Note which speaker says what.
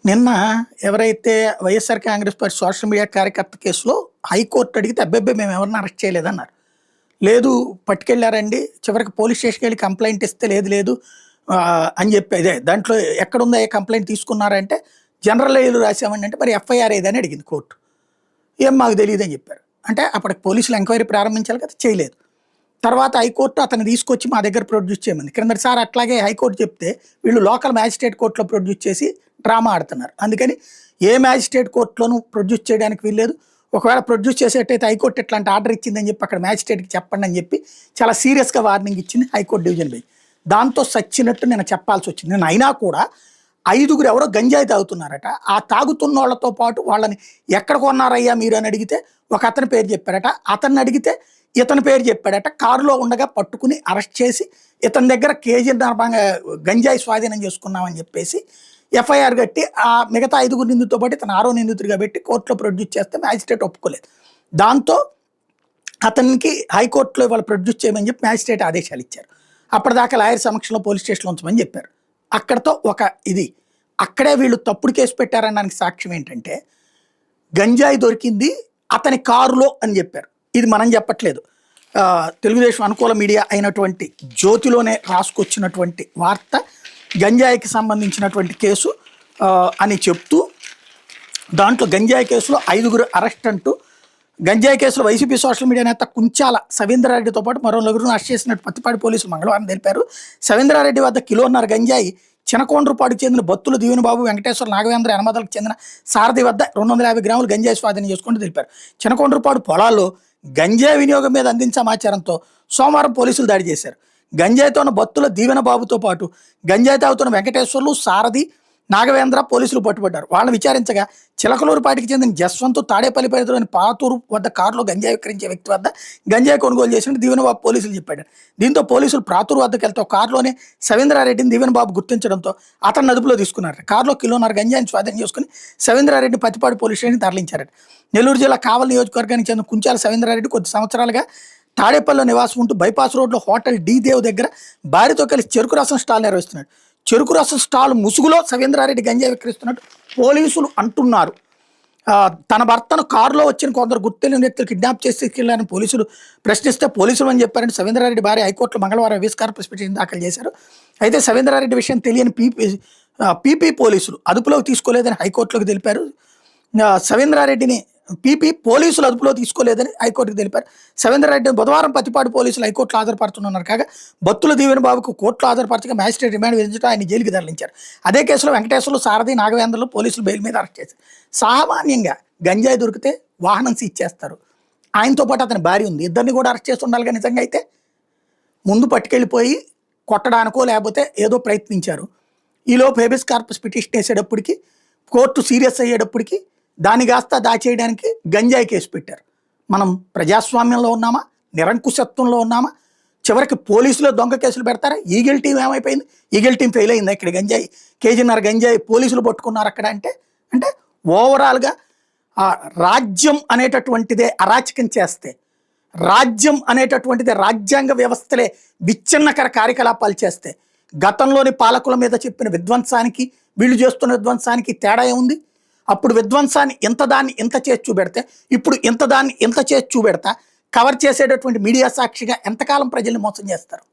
Speaker 1: నిన్న ఎవరైతే YSR Congress party social media కార్యకర్త కేసులో హైకోర్టు అడిగితే అబ్బెబ్బే మేము ఎవరిని అరెస్ట్ చేయలేదన్నారు. లేదు పట్టుకెళ్ళారండి, చివరికి పోలీస్ స్టేషన్కి వెళ్ళి కంప్లైంట్ ఇస్తే లేదు లేదు అని చెప్పి ఇదే దాంట్లో ఎక్కడుందా ఏ కంప్లైంట్ తీసుకున్నారంటే జనరల్ ఏలు రాసామండి అంటే మరి ఎఫ్ఐఆర్ ఏదని అడిగింది కోర్టు. ఏం మాకు తెలియదు అని చెప్పారు. అంటే అప్పటికి పోలీసులు ఎంక్వైరీ ప్రారంభించాలి కదా, చేయలేదు. తర్వాత హైకోర్టు అతన్ని తీసుకొచ్చి మా దగ్గర ప్రొడ్యూస్ చేయమంది. క్రిందటిసారి అట్లాగే హైకోర్టు చెప్తే వీళ్ళు లోకల్ మ్యాజిస్ట్రేట్ కోర్టులో ప్రొడ్యూస్ చేసి డ్రామా ఆడుతున్నారు. అందుకని ఏ మ్యాజిస్ట్రేట్ కోర్టులోనూ ప్రొడ్యూస్ చేయడానికి వీల్లేదు. ఒకవేళ ప్రొడ్యూస్ చేసేటైతే హైకోర్టు ఇట్లాంటి ఆర్డర్ ఇచ్చిందని చెప్పి అక్కడ మ్యాజిస్ట్రేట్కి చెప్పండి అని చెప్పి చాలా సీరియస్గా వార్నింగ్ ఇచ్చింది హైకోర్టు డివిజన్ బెంచ్. దాంతో సచ్చినట్టు నేను చెప్పాల్సి వచ్చింది. నేను అయినా కూడా 5గురు ఎవరో గంజాయి తాగుతున్నారట. ఆ తాగుతున్న వాళ్ళతో పాటు వాళ్ళని ఎక్కడ కొన్నారయ్యా మీరు అని అడిగితే ఒక అతని పేరు చెప్పారట. అతన్ని అడిగితే ఇతని పేరు చెప్పాడట. కారులో ఉండగా పట్టుకుని అరెస్ట్ చేసి ఇతని దగ్గర కేజీన్నర గంజాయి స్వాధీనం చేసుకున్నామని చెప్పేసి ఎఫ్ఐఆర్ కట్టి ఆ మిగతా 5గురు నిందితులతో పాటు ఇతను 6వ నిందితుడిగా పెట్టి కోర్టులో ప్రొడ్యూస్ చేస్తే మ్యాజిస్ట్రేట్ ఒప్పుకోలేదు. దాంతో అతనికి హైకోర్టులో ఇవాళ ప్రొడ్యూస్ చేయమని చెప్పి మ్యాజిస్ట్రేట్ ఆదేశాలు ఇచ్చారు. అప్పటిదాకా లాయర్ సమక్షంలో పోలీస్ స్టేషన్లో ఉంచమని చెప్పారు. అక్కడతో ఒక ఇది అక్కడే వీళ్ళు తప్పుడు కేసు పెట్టారనడానికి సాక్ష్యం ఏంటంటే గంజాయి దొరికింది అతని కారులో అని చెప్పారు. ఇది మనం చెప్పట్లేదు, తెలుగుదేశం అనుకూల మీడియా అయినటువంటి జ్యోతిలోనే రాసుకొచ్చినటువంటి వార్త. గంజాయికి సంబంధించినటువంటి కేసు అని చెప్తూ దాంట్లో గంజాయి కేసులో 5గురు అరెస్ట్ అంటూ, గంజాయి కేసులో వైసీపీ సోషల్ మీడియా నేత కుంచాల సవీంద్రారెడ్డితో పాటు మరో 9గురును అరెస్ట్ చేసినట్టు పత్తిపాడు పోలీసులు మంగళవారం తెలిపారు. సవీంద్రారెడ్డి వద్ద కిలోన్నర గంజాయి, చినకొండ్రుపాడుకు చెందిన బత్తుల దీవెనబాబు, వెంకటేశ్వర, నాగవేంద్ర, యనమదలకు చెందిన సారథి వద్ద 250 గ్రాములు గంజాయి స్వాధీనం చేసుకుంటూ తెలిపారు. చినకొండ్రుపాడు పొలాల్లో గంజాయి వినియోగం మీద అందిన సమాచారంతో సోమవారం పోలీసులు దాడి చేశారు. గంజాయితో ఉన్న బత్తుల దీవెనబాబుతో పాటు గంజాయి తాగుతున్న వెంకటేశ్వర్లు, సారథి, నాగవేంద్ర పోలీసులు పట్టుబడ్డారు. వాళ్ళని విచారించగా చిలకలూరుపాటికి చెందిన జస్వంత్ తాడేపల్లి పరిధిలోని పాతూరు వద్ద కారులో గంజాయి విక్రయించే వ్యక్తి వద్ద గంజాయి కొనుగోలు చేసినట్టు దీవెనబాబు పోలీసులు చెప్పాడు. దీంతో పోలీసులు ప్రాతూరు వద్దకు వెళ్తే కారులోనే సవీంద్రారెడ్డిని దీవెనబాబు గుర్తించడంతో అతన్ని అదుపులో తీసుకున్నారు. కారులో కిలోన్నర గంజాయిని స్వాధీనం చేసుకుని సవీంద్రారెడ్డి పత్తిపాడు పోలీస్ స్టేషన్ తరలించారట. నెల్లూరు జిల్లా కావలి నియోజకవర్గానికి చెందిన కుంచాల సవీంద్రారెడ్డి కొద్ది సంవత్సరాలుగా తాడేపల్లిలో నివాసం ఉంటూ బైపాస్ రోడ్లో హోటల్ డి దేవ్ దగ్గర భార్యతో కలిసి చెరుకు రసం స్టాల్ నిర్వహిస్తున్నాడు. చెరుకు రసం స్టాల్ ముసుగులో సవీంద్రారెడ్డి గంజాయి విక్రయిస్తున్నట్టు పోలీసులు అంటున్నారు. తన భర్తను కారులో వచ్చిన కొందరు గుర్తెలియని వ్యక్తులు కిడ్నాప్ చేసి తీసుకెళ్లారని పోలీసులు ప్రశ్నిస్తే పోలీసులు అని చెప్పారని సవీంద్రారెడ్డి భార్య హైకోర్టులో మంగళవారం ఎవిస్ కార్పస్ పిటిషన్ దాఖలు చేశారు. అయితే సవీంద్రారెడ్డి విషయం తెలియని పీపీ పోలీసులు అదుపులోకి తీసుకోలేదని హైకోర్టులోకి తెలిపారు. సవీంద్రారెడ్డిని పీపీ పోలీసులు అదుపులో తీసుకోలేదని హైకోర్టుకు తెలిపారు. సవీంద్రారెడ్డిని బుధవారం పత్తిపాడు పోలీసులు హైకోర్టులో హాజరుపడుతున్నారు. కాగా బత్తుల దీవెనబాబుకు కోర్టులో హాజరుపరచగా మ్యాజిస్ట్రేట్ రిమాండ్ విధించడం ఆయన జైలుకి తరలించారు. అదే కేసులో వెంకటేశ్వర్లు, సారథి, నాగవేంద్రలు పోలీసులు బెయిల్ మీద అరెస్ట్ చేశారు. సామాన్యంగా గంజాయి దొరికితే వాహనం సీజ్ చేస్తారు. ఆయనతో పాటు అతని భార్య ఉంది, ఇద్దరిని కూడా అరెస్ట్ చేసి ఉండాలిగా. నిజంగా అయితే ముందు పట్టుకెళ్ళిపోయి కొట్టడానికో లేకపోతే ఏదో ప్రయత్నించారు. ఈలోపు హెబియస్ కార్పస్ పిటిషన్ వేసేటప్పటికి కోర్టు సీరియస్ అయ్యేటప్పటికి దాన్ని కాస్త దాచేయడానికి గంజాయి కేసు పెట్టారు. మనం ప్రజాస్వామ్యంలో ఉన్నామా, నిరంకుశత్వంలో ఉన్నామా? చివరికి పోలీసులు దొంగ కేసులు పెడతారా? ఈగిల్ టీం ఏమైపోయింది? ఈగిల్ టీం ఫెయిల్ అయింది. ఇక్కడ గంజాయి కేజీన్నర గంజాయి పోలీసులు పట్టుకున్నారు అక్కడ. అంటే ఓవరాల్గా రాజ్యం అనేటటువంటిదే అరాచకం చేస్తే, రాజ్యం అనేటటువంటిదే రాజ్యాంగ వ్యవస్థలే విచ్ఛిన్నకర కార్యకలాపాలు చేస్తే, గతంలోని పాలకుల మీద చెప్పిన విధ్వంసానికి వీళ్ళు చేస్తున్న విధ్వంసానికి తేడా ఏముంది? అప్పుడు విధ్వంసాన్ని ఇంత చేసి చూపెడితే ఇప్పుడు ఇంత చేసి చూపెడతా కవర్ చేసేటటువంటి మీడియా సాక్షిగా ఎంతకాలం ప్రజల్ని మోసం చేస్తారు?